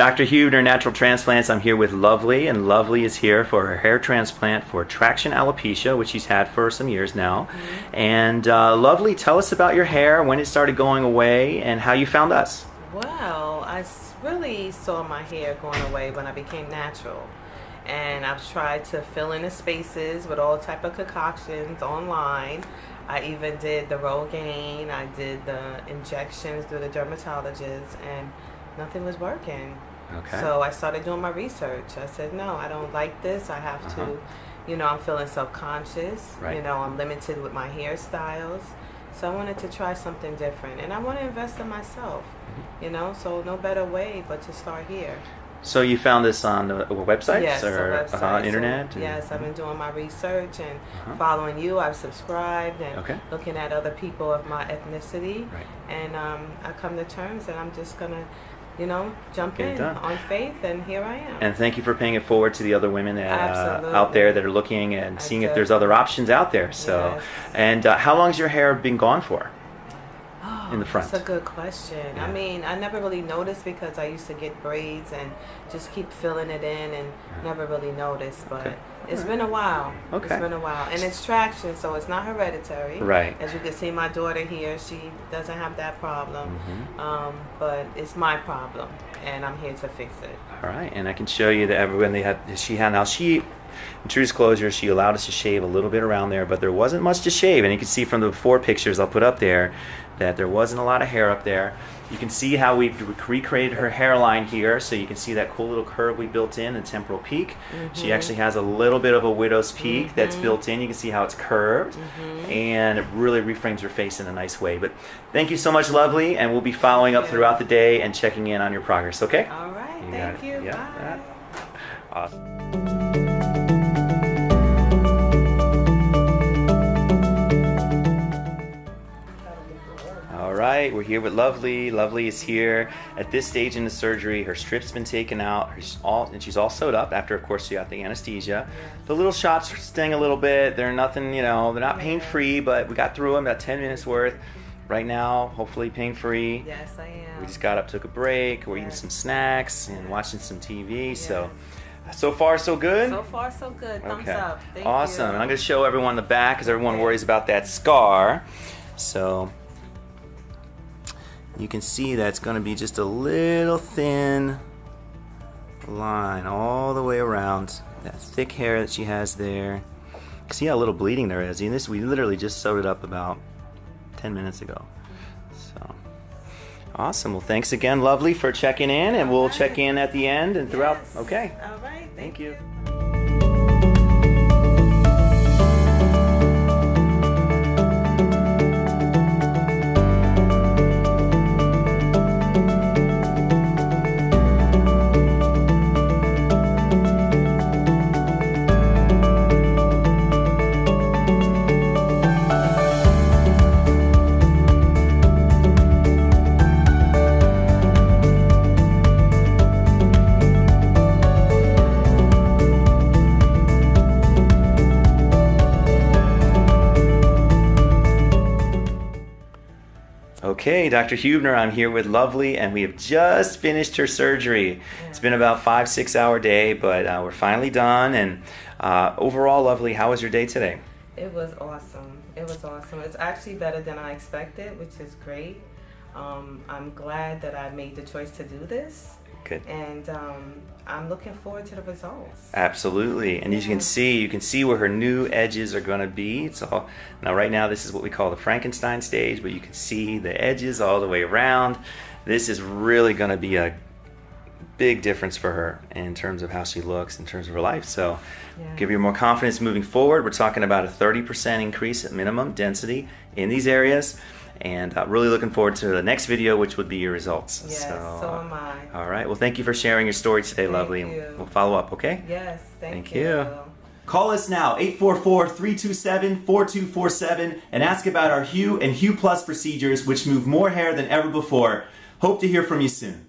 Dr. Huebner, Natural Transplants. I'm here with Lovely, and Lovely is here for her hair transplant for traction alopecia, which she's had for some years now. And Lovely, tell us about your hair, when it started going away, and how you found us. Well, I really saw my hair going away when I became natural. And I've tried to fill in the spaces with all type of concoctions online. I even did the Rogaine, I did the injections through the dermatologist, and nothing was working. Okay. So I started doing my research. I said, no, I don't like this. I have to, you know, I'm feeling self-conscious. Right. You know, I'm limited with my hairstyles. So I wanted to try something different. And I want to invest in myself, you know, so no better way but to start here. So you found this on the websites Yes, or the website. internet? So, yes, I've been doing my research and following you. I've subscribed and looking at other people of my ethnicity. Right. And I come to terms that I'm just going to, you know, jump in on faith, and here I am. And thank you for paying it forward to the other women that, out there that are looking and seeing if there's other options out there. So, yes. And how long has your hair been gone for? In the front? That's a good question. Yeah. I mean, I never really noticed because I used to get braids and just keep filling it in and never really noticed. But it's been a while. Okay. It's been a while. And it's traction, so it's not hereditary. Right. As you can see, my daughter here, she doesn't have that problem. But it's my problem, and I'm here to fix it. All right. And I can show you that everyone in true disclosure, she allowed us to shave a little bit around there, but there wasn't much to shave. And you can see from the before pictures I'll put up there that there wasn't a lot of hair up there. You can see how we recreated her hairline here, so you can see that cool little curve we built in, the temporal peak. She actually has a little bit of a widow's peak that's built in. You can see how it's curved, and it really reframes her face in a nice way. But thank you so much, Lovely, and we'll be following up throughout the day and checking in on your progress, okay? All right. Thank you. Bye. Awesome. All right, we're here with Lovely. Lovely is here at this stage in the surgery. Her strip's been taken out, she's all sewed up after, of course, she got the anesthesia. The little shots sting a little bit. They're nothing, you know, they're not pain-free, but we got through them, about 10 minutes worth. Right now, hopefully pain-free. Yes, I am. We just got up, took a break. We're eating some snacks and watching some TV. So far, so good? So far, so good. Thumbs up. Thank awesome. you. And I'm going to show everyone the back because everyone worries about that scar. So you can see that it's going to be just a little thin line all the way around that thick hair that she has there. See how little bleeding there is. And this, we literally just sewed it up about 10 minutes ago. So awesome. Well, thanks again, Lovely, for checking in, and we'll check in at the end and throughout. Okay. All right. Thank you. Okay, Dr. Huebner, I'm here with Lovely, and we have just finished her surgery. It's been about a 5-6 hour day, but we're finally done. And overall, Lovely, how was your day today? It was awesome. It was awesome. It's actually better than I expected, which is great. I'm glad that I made the choice to do this. Good. And I'm looking forward to the results. Absolutely. And as you can see where her new edges are going to be. It's all, now right now this is what we call the Frankenstein stage, but you can see the edges all the way around. This is really going to be a big difference for her in terms of how she looks, in terms of her life. So give her more confidence moving forward. We're talking about a 30% increase at minimum density in these areas. And really looking forward to the next video, which would be your results. Yes, so am I. All right. Well, thank you for sharing your story today, Lovely. And we'll follow up, okay? Yes, thank you. Call us now, 844-327-4247, and ask about our Hue and Hue Plus procedures, which move more hair than ever before. Hope to hear from you soon.